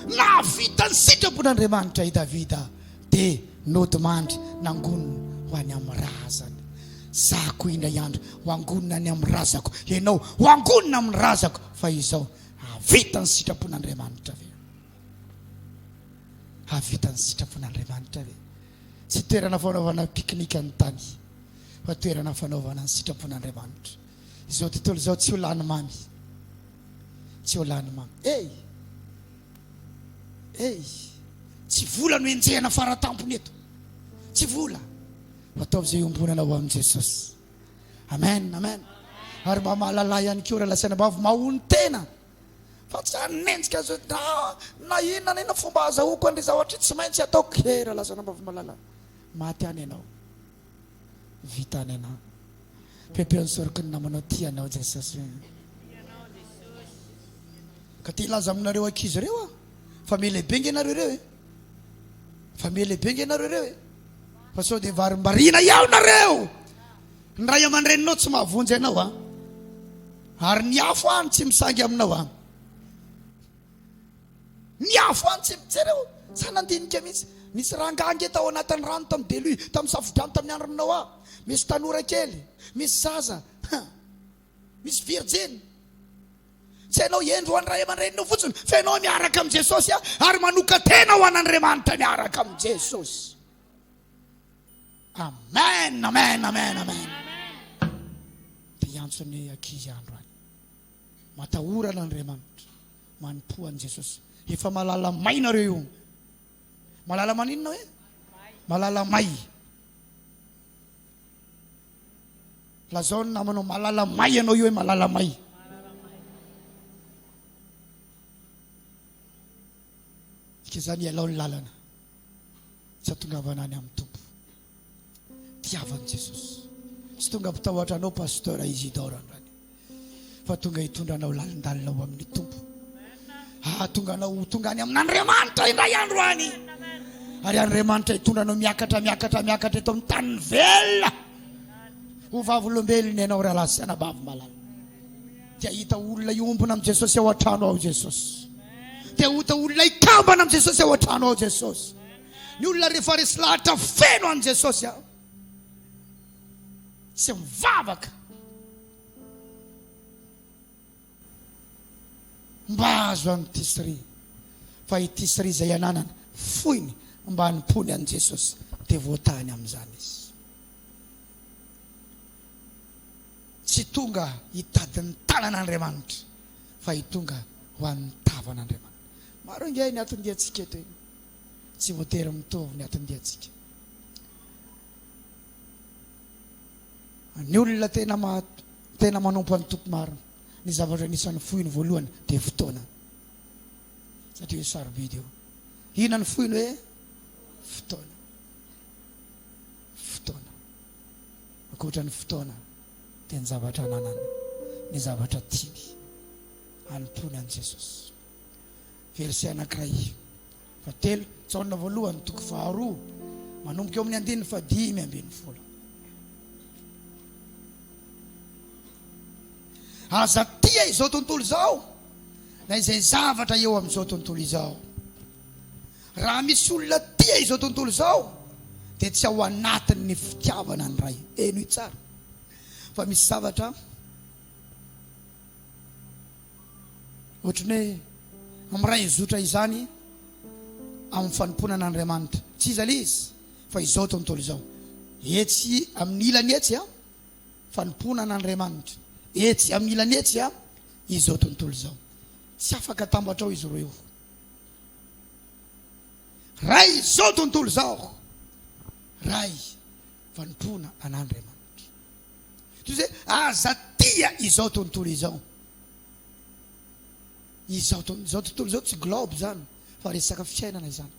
Nahavita ny sitrapon'Andriamanitra i Davida dia nody mandry nangonony ho any amin'ny razany. Zako indray andro ho angonina any amin'ny razako, ianao ho angonina amin'ny razako, fa izao havita ny sitrapon'Andriamanitra ve? Havita ny sitrapon'Andriamanitra ve? Tsy toerana fanaovana piknika ny tany, fa toerana fanaovana ny sitrapon'Andriamanitra. Izao tontolo izao tsy ho lany mamy, tsy ho lany mamy. Tsy vola no enjehana faratampony eto, tsy vola, ataovy izay ombonana ho amin'i Jesosy. Amen, amen. Ary mba mahalala ihany koa raha lasaina mbavy mahony tena, fa tsy hanenjika zao na inona na inona fomba azahoako an'ilay zavatra tsy maintsy ataoko. Raha lasaina mbavy mahalala, maty any ianao, vita any ianao. Pepeon'ny soroko ny namanao tianao Jesosy. Ka ty laza aminareo ankizy reo fa melehibe nge nareo reo fa melehibe nge nareo reo fa sao dia varim-barina iaho nareo. Ny ray aman-dreninao tsy mahavonjy ianao ary ny afo any tsy misangy aminao ny afo any tsy mijereo. Sa nandinika mihitsy misy rangange tao anatin'ny rano tamin'ny Beloy, tamin'ny Safodrano, tamin'ny andronao misy tanora kely, misy zaza, misy virgin. Tsy hainao endro ho an'ny ray aman-dreninao fotsiny, fa ianao miaraka amin'ny Jesosy ary manoka tena ho an'Andriamanitra miaraka amin'ny Jesosy. Amen, amen, amen, amen. Dia antsony ankizy andro any, matahorana Andriamanitra, manompo an'i Jesosy. Efa malala may nareo io. Malala maninona hoe? Malala may. Lazao ny namanao malala may ianao io hoe malala may. Izany ialao ny lalana, tsy atongavana any amin'ny tompo. Tiavan'i Jesosy. Tsy tonga mpitahoatra anao pasteur Isidore andrany, fa tonga hitondra anao lalindalina ho amin'ny tompo. Tonga anao tonga any amin'Andriamanitra indray andro any. Ary Andriamanitra hitondra anao miakatra eto amin'ny tany velona. Ho vavolombelona ianao raha lasana bavy malala. Dia hita olona iombona amin'ny Jesosy ao an-trano ao Jesosy. Dia hita olona ikambana amin'ny Jesosy ao an-trano ao Jesosy. Ny olona rehefa resy lahatra feno an'i Jesosy sy mivavaka mba azo amin'ny tisserie, fa i tisserie izay ananana foiny mba hanimpony an'i Jesosy dia voatany amin'izany izy. Tsy tonga hitady ny tanan'Andriamanitra, fa hitonga ho an'ny tavan'Andriamanitra. Maro nge ny atindiantsika eto iny, tsy voatery mitovy ny atindiantsika. Ny olona tena manompo an'ny tompo marina, ny zavatra anisan'ny foiny voalohany dia fotoana. Satria sarobidy eo. Inona ny foiny hoe? Fotoana. Fotoana. Ankoatra ny fotoana dia ny zavatra ananana, ny zavatra tiany hanimpony an'i Jesosy. Verset anankiray fa 3 Jaona voalohany toko 2 manomboka eo amin'ny 5:10. Aza tia izao tontolo izao na izay zavatra eo amin'izao tontolo izao. Raha misy olona tia izao tontolo izao dia tsy ao anatin'ny fitiavana ny ray. Eno tsara fa misy zavatra ohatrany hoe amin'ny ray zotra izany amin'ny fanomponan'Andriamanitra. Tsy iza izy fa izao tontolo izao. Etsy amin'ny ilany etsy fanomponan'Andriamanitra. Etsy amin'ny ilany etsy izao tontolo izao. Tsy afaka tambatra ao izy reo. Ray izao tontolo izao, ray fanompona an'Andriamanitra. Toy izay aza tia izao tontolo izao. Izao tontolo izao tsy globe zany, fa resaka fiainana izany.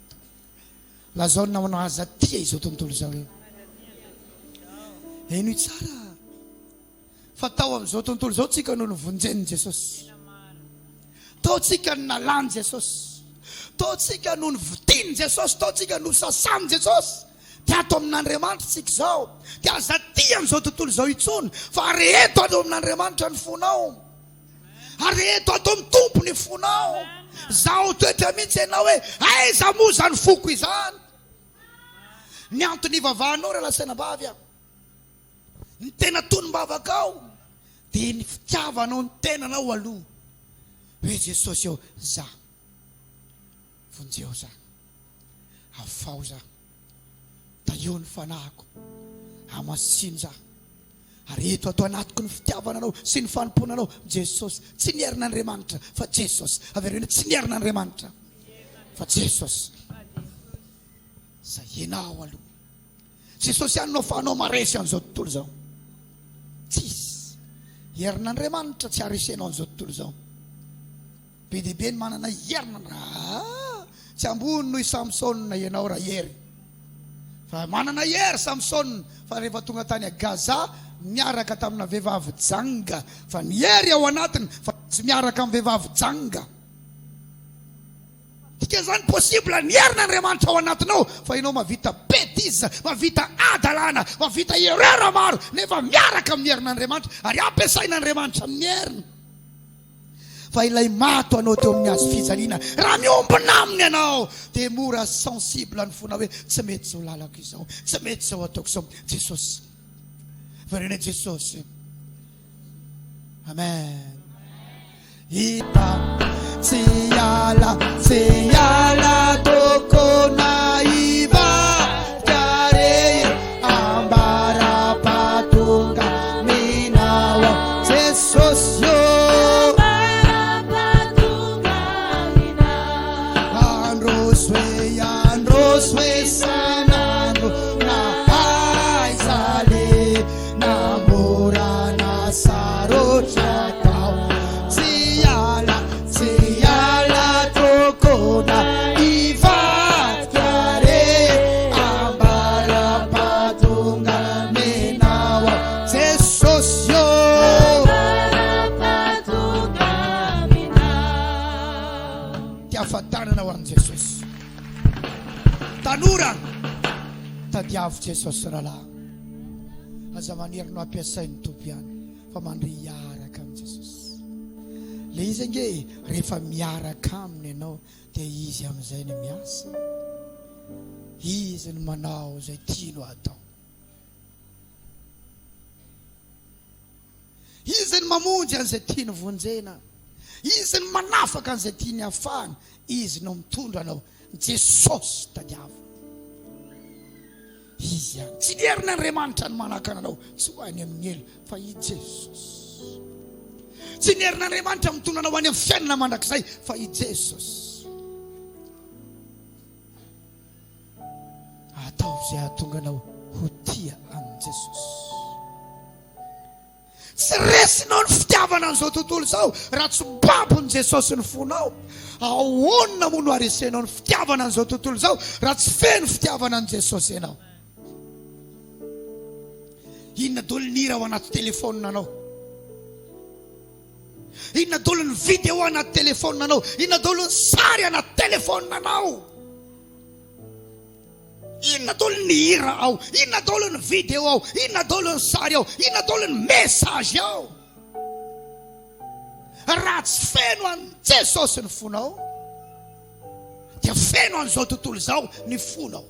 Lazao ny namanao aza tia izao tontolo izao eo. Eno tsara fa tao amin'izao tontolo izao tsika no nivonjen'i Jesosy. Tao tsika no nalany Jesosy. Tao tsika no nivotiny Jesosy. Tao tsika no sasany Jesosy. Dia ato amin'Andriamanitra tsika izao. Dia aza tia amin'izao tontolo izao intsony fa reheto ato amin'Andriamanitra ny fonao. Ary eto atao mitompo ny fonao. Zaho toetra mihitsy ianao hoe aiza moa zany foko izany. Ny antony vavahanao raha lasanabavy a, ny tena tonom-bavakao dia ny fitiavanao ny tenanao aloha hoe Jesosy eo, za vonjeo za, afao za, da eo ny fanahiko, amasino za. Ary eto atao anatiko ny fitiavananao sy ny fanomponanao Jesosy, tsy ny herin'Andriamanitra fa Jesosy. Averina tsy ny herin'Andriamanitra fa Jesosy. Zay ianao aloha. Jesosy ihany no afahanao maresy an'izao tontolo zao. Tsisy herin'Andriamanitra tsy haresenao an'izao tontolo zao. Be dia be ny manana herina. Tsy ambony noho i Samsona ianao raha hery, fa manana hery Samsona. Fa rehefa tonga tany a Gaza miaraka tamina vehivavy janga, fa ny hery ao anatiny fa tsy miaraka amin'ny vehivavy janga. Dika zany possible ny herin'Andriamanitra ao anatinao, fa ianao mavita bêtise, mavita adalana, mavita erreur maro, nefa miaraka amin'ny herin'Andriamanitra ary ampiasain'Andriamanitra amin'ny heriny. Fa ilay mato anao teo amin'ny hazo fijaliana, raha miombona aminy ianao dia mora sensible ny fona hoe tsy mety zao lalako izao, tsy mety zao ataoko izao. Jesosy, varene Jesosy. Amen. Ita tsy ala toko na iva kare ambara patunga minawa Jesosy yo. Androswe sanano na aizale na mora na sarocha kau siala toko na ivat kare ambara patunga menawa Jesus yo ambara patunga menawa. Tiafatana na wan Jesus tanora tadiavo Jesosy rahalahy. Aza maniry no ampiasain'ny tompo ihany fa mandry hiaraka amin'ny Jesosy. Le izy ange rehefa miaraka aminy ianao dia izy amin'izay ny miasa, izy ny manao izay tiano atao, izy ny mamonjy an'izay tiany vonjena, izy ny manafaka an'izay tiany hafahana, izy no mitondra anao. Jesosy tadiavo, izy ihany. Tsy ny herin'Andriamanitra ny manakana anao, tsy ho any amin'ny elo fa i Jesosy. Tsy ny herin'Andriamanitra mitondra anao any amin'ny fiainana mandrakizay fa i Jesosy. Atao izay ahatonga anao ho tia amin'ny Jesosy. Tsy resinao ny fitiavana an'izao tontolo izao raha tsy babon'i Jesosy ny fonao. Ahoana moa no haresenao ny fitiavana an'izao tontolo izao raha tsy feno fitiavana an' Jesosy ianao? Inona dolo ny hira ao anaty telefonina anao? Inona dolo ny video anaty telefonina anao? Inona dolo ny sary anaty telefonina anao? Inona dolo ny hira ao? Inona dolo ny video ao? Inona dolo ny sary ao? Inona dolo ny message ao? Raha tsy feno an' Jesosy ny fonao dia feno an'izao tontolo izao ny fonao.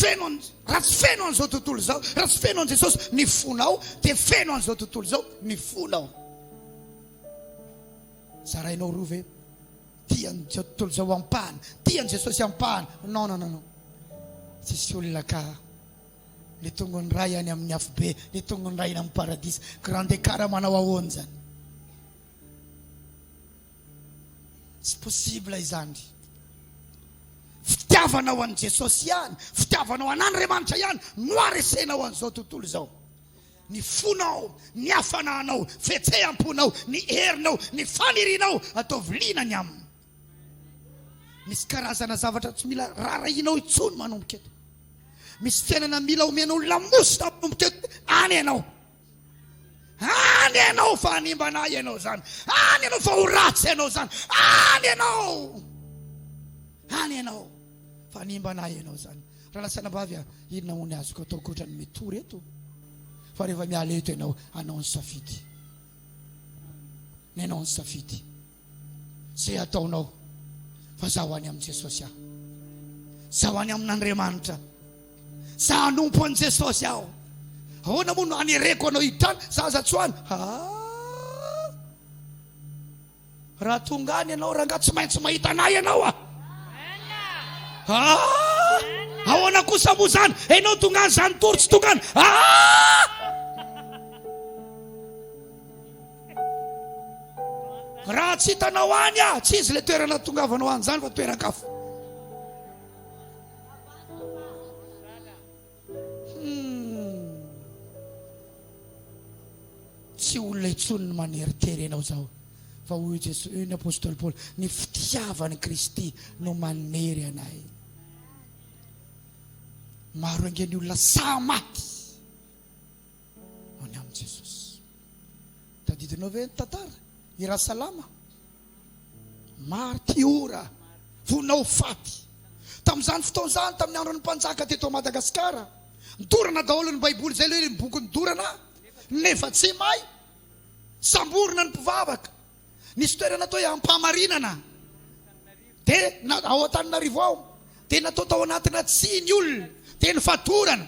Raha tsy feno an'izao tontolo izao, raha tsy feno an' Jesosy ny fonao dia feno an'izao tontolo izao ny fonao. Zarainao roa ve tian'izao tontolo izao ampahana, tian' Jesosy ampahana? Non. Tsisy olona ka le tonga ny ray any amin'ny afo be, le tonga ny ray any amin'ny paradisa. Grande kara manao ahoana zany? Tsy possible izany. Fitiavanao an' Jesosy ihany, fitiavanao an'Andriamanitra ihany no haresenao an'izao tontolo izao. Ny fonao, ny hafananao, fihetseham-ponao, ny herinao, ny fanirinao ataovy linany aminy. Misy karazana zavatra tsy mila rarahinao intsony manomboka eto. Misy fiainana mila omenao lamosina manomboka eto. Any ianao fa animbanahy ianao zany, any ianao fa ho ratsy ianao zany, any ianao fa animbanahy ianao zany. Raha lasana bavy inona hoany azoko atao koatra ny metory eto? fa rehefa miala eto ianao anao ny safidy, ny anao ny safidy zay ataonao fa zaho any amin'ny Jesosy aho, zaho any amin'Andriamanitra, zaho hanompo an' Jesosy aho. Ahoana moa no anereko anao hitrany zaza tsoany? Raha tonga any ianao raha nga tsy maintsy mahita anay ianao ahoana kosa moa zany ianao tonga any zany tory tsy tonga any raha tsy hitanao any tsy izy le toerana tongavanao any zany fa toeran-kafo. Tsy olona itsony ny maneritery ianao zao fa hoy Jesosy, ny apôstôly Paoly, ny fitiavany Kristy no manery anay. Maro angeny olona sa maty any amin'ny Jesosy. Tadidinao ve ny tantara i Rasalama? Martiora, vonao faty tamin'izany fotoana zany, tamin'ny andron'ny mpanjaka teto Madagasikara. Midorana daholo ny baiboly zay le boky nidorana, nefa tsy may samborina ny mpivavaka. Nisy toerana atao ampamarinana dia ao Antananarivo ao, dia natao tao anatina tsia ny olona, dia ny fatorana,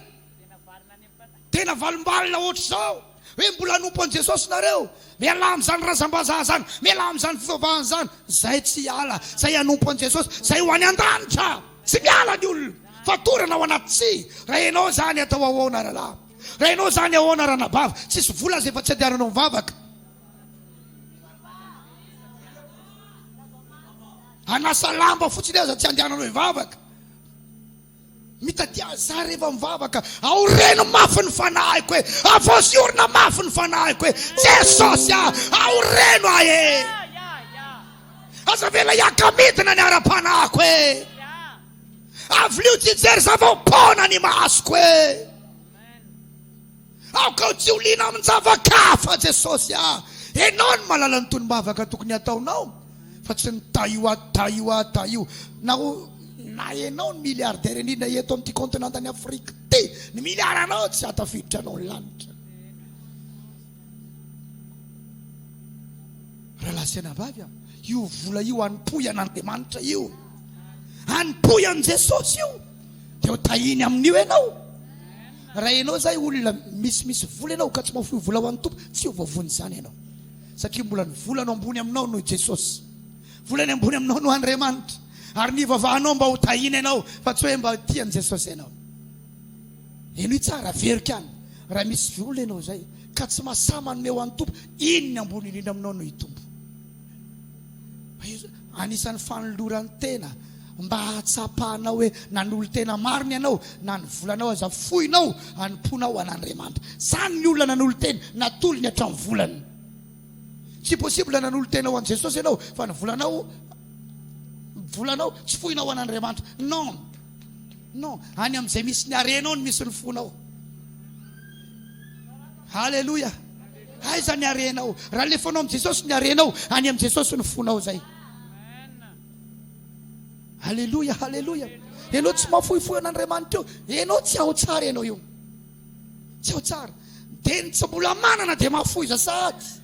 tena valombalona ohatry zao hoe mbola hanompo an' Jesosy nareo, miala amin'izany razam-bazaha zany, miala amin'izany fivavahana zany. Zay tsy ala, zay hanompo an' Jesosy, zay ho any an-danitra. Tsy miala ny olona, fatorana ao anaty tsia. Raha ianao zany atao ahoana rahalahy, raha ianao zany ahoana ranabava, tsisy vola zay efa tsy adiaranao mivavaka. Anasa lamba fotsiny aza tsy andiananao mivavaka. Mitadia za rehefa mivavaka, ao reno mafy ny fanahiko e, avosy orina mafy ny fanahiko e, Jesosy ao reno ae, aza vela iakamidina ny ara-panahiko e, avlio jijery zava-pona ny masoko e, ao ka tsy olina amin'ny zavakafa Jesosy enao ny malala ny tony mivavaka tokony ataonao, fa tsy ny taio na enao ny miliardaire indrindra eto amin'ity kontinantany Afrika ty, ny miliaranao tsy atafiditra anao ny lanitra. Rahalahy sy anavavy, io vola io anompoy an'Andriamanitra, io anompoy an' Jesosy io, dia ho tahiny amin'io ianao. Raha ianao zay olona misy vola ianao ka tsy mahafoy vola ho an'ny tompo, tsy ho voavony zany ianao, satria mbola ny volana ambony aminao no Jesosy, volany ambony aminao no Andriamanitra, ary ny vavahanao mba ho tahiny ianao fa tsy hoe mba tian' Jesosy ianao. Eno tsara verika any, raha misy vola ianao zay ka tsy mahasama ny eo an'ny tompo, iny ny ambony indrindra aminao no hitombo. Anisan'ny fanoloran'ny tena mba hatsapahanao hoe nanolo tena marina ianao, na ny volanao aza foinao anomponao an'Andriamanitra. Zany ny olona nanolo tena natolony hatramin'ny volany. Tsy possible nanolo tena ho an' Jesosy ianao fa ny volanao tsy foinao an'Andriamanitra. Non, any amin'izay misy ny arenao no misy ny fonao. Halleluja. Aiza ny arenao? Raha lefanao amin'i Jesosy ny arenao, any amin'i Jesosy ny fonao zay. Halleluja. Ianao tsy mahafohifohy an'Andriamanitra io, ianao tsy ao tsara ianao io, tsy ao tsara. Dia tsy mbola manana dia mahafohy zasady,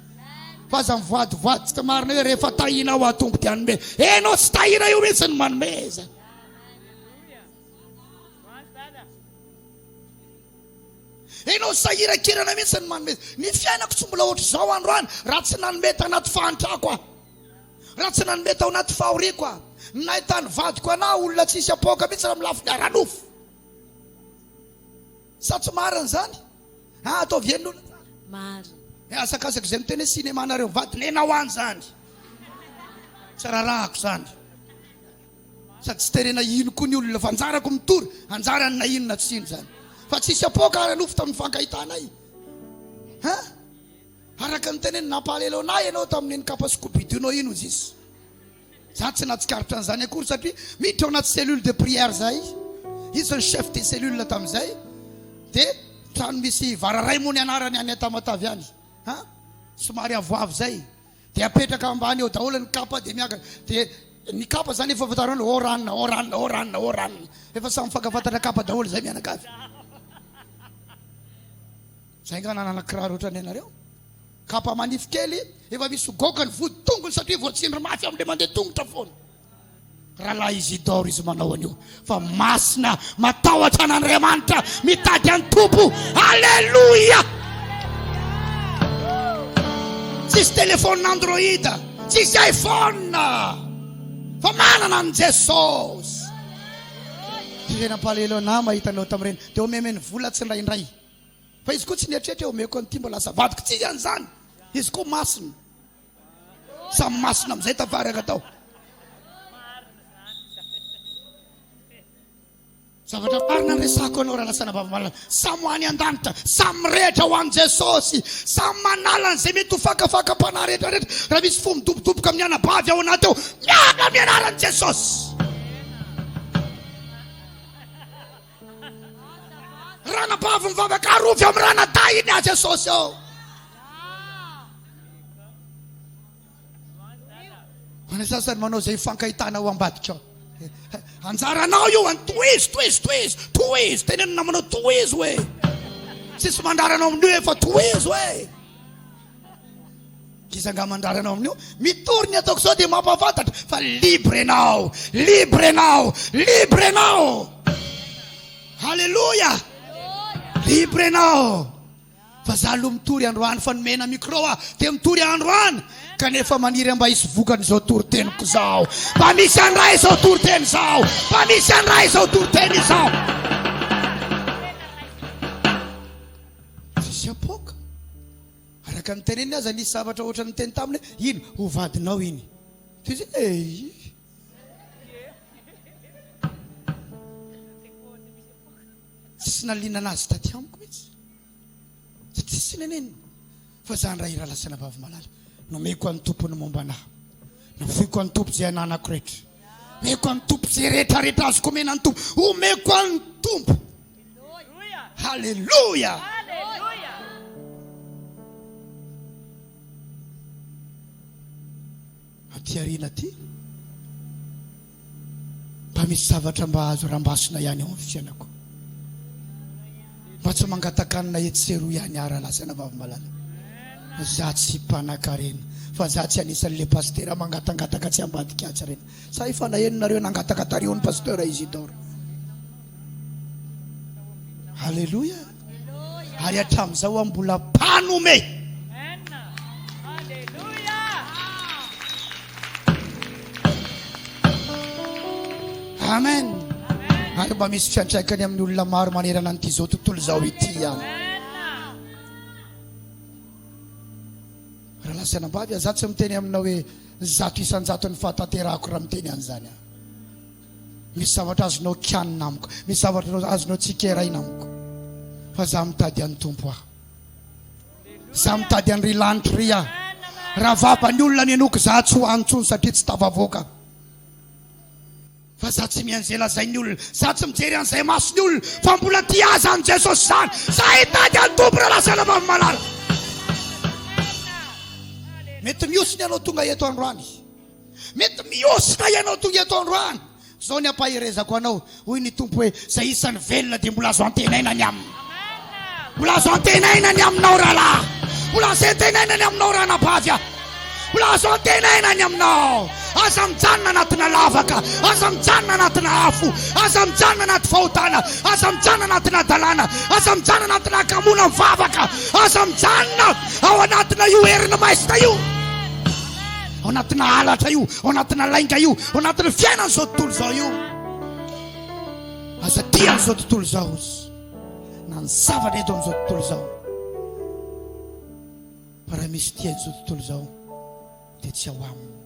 fa aza mivoadivoady tsy marina hoe rehefa tahinao atombo dia anome. Ianao tsy tahina io mihitsy ny manomeza. Ianao sahirakirana mihitsy ny manomeza. Ny fiainako tsy mbola ohatry zao androany raha tsy nanome tanaty fahantrako aho, raha tsy nanome tao anaty fahoriako aho. Nahitany vadiko ana olona tsisy apoka mihitsy raha milafiny aranofo. Sa tsy marina zany? Atao vien'olona Maro. asakasaka izay miteny hoe cinéma nareo vady nenao any zany, tsy rarahako zany, sady tsy terena ino koa ny olona fa anjarako mitory, anjarany na inona tsy ino zany, fa tsisy apoka aranofo tamin'ny fankahitanay. Araka ny teneny nampalelo anay ianao tamin'ny kapa skopidinao ino zisy. Za tsy natsikaritra an'izany akory satria miditra ao anaty cellule de prière zay, izy ny chef de cellule tamin'izay, dia trano misy vararay moa ny anarany any Tamatavy any, somary avoavo zay, dia apetraka ambany eo daholo ny kapa dia miaka, dia ny kapa zany efa fantarana oranina, efa samy fankafantatra kapa daholo zay mianakavy. zay nganana kiraro otrany anareo kapa manify kely efa misy gokany vody tongony satria voatsindry mafy am'le mandeha tongotra foana rahalahy Isidore izy manao an'io fa masina matahotra an'Andriamanitra mitady any tompo. Alleluia. Tsisy téléphone Android, tsisy iPhone, fa manana an Jesosy. Firenam-palelo na mahitanao tamireny dia omemeny vola tsy indraindray fa izy koa tsy niatretra omeko an'ity mbola lasa vadiko tsy an'izany. Izy koa masina samy masina amin'izay tavaraka tao. Zavatra marina ny resako anao raha lasana vavamalana samy ho any an-danitra samy rehetra ho an Jesosy samy manala n'izay mety ho fakafakam-panahy rehetrarehetra raha misy fo midobodoboka amin'ny anabavy ao anaty ao miala amin'ny anaran'i Jesosy. Ranabavy mivavaka arovy amin'ny ranaday iny a Jesosy ao. Any sasany manao izay fankahitana ho ambadika ao anjaranao io any toizy tenenina manao toizy hoe sisy mandaranao amin'io efa toizy hoe kisanga mandaranao amin'io mitory ny ataoko sao dia mampafantatra fa libre enao. Halleluja. Libre enao. Fa za aloha mitory androany fa nomena micro dia mitory androany kanefa maniry mba hisy vokany izao toroteniko zao. Mba misy andray izao toroteny zao. Mba misy andray izao toroteny izao. Sisy apoka. Araka ny teneny aza nisy zavatra ohatry ny teny taminy ino ho vadinao iny. Izy tsisy nalinana azy taty amiko mihitsy. Tsisy neneny. Fa za ndray raha lasana vavy malala. Nomeko any tompony momba anahy. Nofoiko any tompo izay ananako rehetra. Omeko any tompo izay rehetrarehetra azoko omena any tompo. Omeko any tompo. Halleluja. Aty arina ty mba misy zavatra mba azo rambasina ihany ao amin'ny fiainako. Mba tsy mangatakanina etsero ihany ara lasana vavy malala. Za tsy mpanan-karena fa za tsy anisan'le pastera mangatangataka tsy ambadika atsy reny. Sa ifanaheninareo nangataka tario ny pastera Isidore. Halleluja. Ary hatramin'izao mbola mpanome. Amen. Ary mba misy fiantraikany amin'ny olona maro manerana an'ity zao tontolo zao ity ihany. Raha lasana mbavy za tsy miteny aminao hoe zato isan-jato ny fahatanterahako raha miteny an'izany. Misy zavatra azonao kianina amiko, misy zavatra azonao tsikeraina amiko. Fa za mitady an'ny tompo aho. Za mitady an'ny rilanitry ry aho. Raha vapany olona ny enoko za tsy ho antsony satria tsy tavavoaka. Fa za tsy mianjela zay ny olona, za tsy mijery an'izay maso ny olona, fa mbola ty aza an Jesosy zany. Za hitady an'ny tompo raha lasana vavy malala. Mety miosina ianao tonga eto androany. Mety miosina ianao tonga eto androany. Zao ny ampahirezako anao. Hoy ny tompo hoe zay isan'ny velona dia mbola azo antenainany aminy. Mbola azo antenainany aminao rahalahy. Mbola azo antenainany aminao ranabavy. Mbola azo antenainany aminao. Aza mijanona anatina lavaka. Aza mijanona anatina afo. Aza mijanona anaty fahotana. Aza mijanona anatina dalàna. Aza mijanona anatina akamona mivavaka. Aza mijanona ao anatina io herina maisina io. Ao anatina halatra io. Ao anatina lainga io. Ao anatina fiainana zao tontolo zao io. Aza tiany zao tontolo zao. Na ny zavatra eto amin'izao tontolo zao. Fa raha misy tiany zao tontolo zao dia tsy ao aminy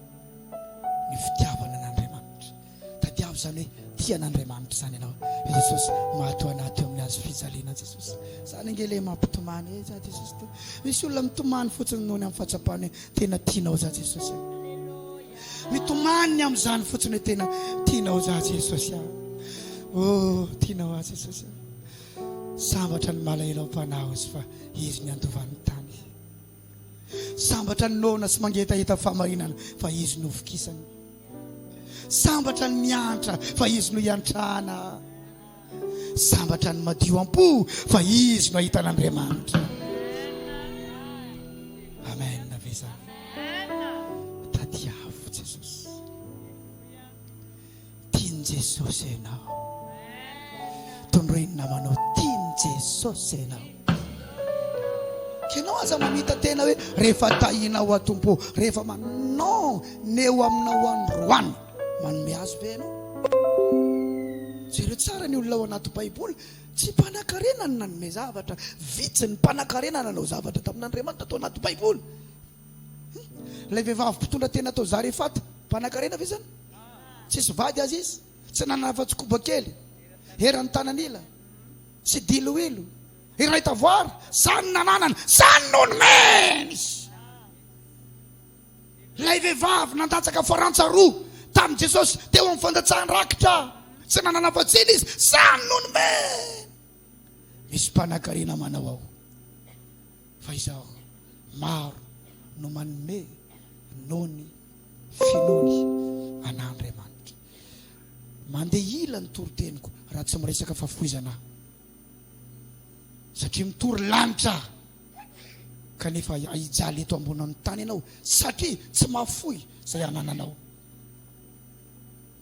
ny fitiavana an'Andriamanitra. Tadiavo zany hoe tia an'Andriamanitra zany ianao. Jesosy mahato anaty amin'ny azo fijaliana Jesosy. Zany angele mampitomany za Jesosy. Misy olona mitomany fotsiny noho ny amin'ny fahatsapany tena tianao za Jesosy. Mitomany amin'izany fotsiny hoe tena tianao za Jesosy. Oh, tianao a Jesosy. Sambatra ny malahelo am-panahy izy fa izy ny andovan'ny tany. Sambatra ny noana sy mangetaheta fahamarinana fa izy no fikisany. Sambatra ny miantra fa izy no iantrana. Sambatra ny madio am-po fa izy no ahita an'Andriamanitra. Jesosy ianao. Tondroina manao tiany Jesosy ianao. Ianao aza mamita tena hoe rehefa tahinao atompo, rehefa manao neo aminao androany manome azy be ianao. Jereo tsara ny olona ao anaty Baiboly, tsy mpanan-karena ny nanome zavatra, vitsy ny mpanan-karena nanao zavatra tamin'Andriamanitra tao anaty Baiboly. Ilay vehivavy mpitondra tena tao Zarefata, mpanan-karena ve zany? Tsisy vady azy izy, tsy nanana afa-tsy koba kely, herany tanan'ila, tsy diloilo, iray tavoara, sany nananana, sany nonomeny. Ilay vehivavy nandatsaka farantsa roa tamin'i Jesosy teo amin'ny fandatsahana-rakitra, tsy nanana afa-tsiny izy, sany nonomeny. Misy mpanan-karena manao ao, fa izaho maro no manome nony finony an'Andriamanitra. Mandeha ila ny toroteniko raha tsy miresaka fahafoizana, satria mitory lanitra kanefa hijaly eto ambony tany ianao, satria tsy mahafoy izay anananao.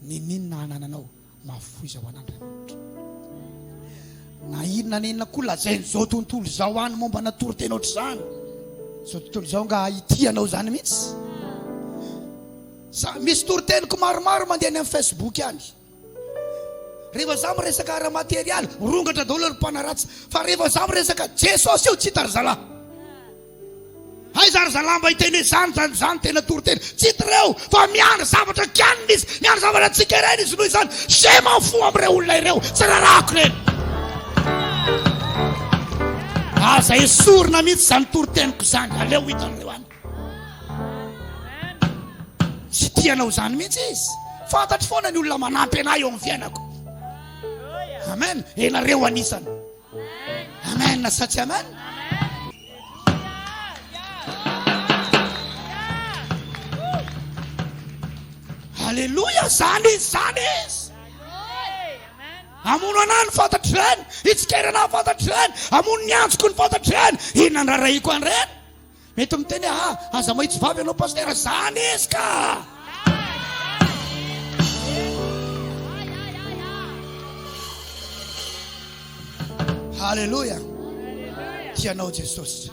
Ninona anananao mahafoiza ho an'Andriamanitra. Na inona nenina koa lazainy zao tontolo zao any momba na toroteny ohatr'izany, zao tontolo zao nga hitianao zany mihitsy. Misy toroteniko maromaro mandeha any amin'ny Facebook any. Rehefa za miresaka ara materialy, rongatra daholo ny mpanaratsy, fa rehefa za miresaka Jesosy io tsy tarzala. Hay zarazala mba hiteny zany tena toroteny, tsy treo fa miandry zavatra kianina izy, miandry zavatra tsikereny izy noho izany. Se mafo am'ireo olona ireo, tsy rarako reny. Aza esorina mihitsy zany toroteniko zany, aleo hitan'ireo any. Tsy tianao zany mihitsy izy, fantatry foana ny olona manampy anay eo amin'ny fiainako. Amen. Enareo anisany. Amen. Satsy amen. Halleluja, zany izy. Amono anay ny fantatry reny, itsikeranay fantatry reny, amono ny antsoko ny fantatry reny, inona ny rarahiko an'ireny. Mety miteny aza mahitsy vavy ianao pastera, zany izy ka. Halleluja. Tianao Jesosy.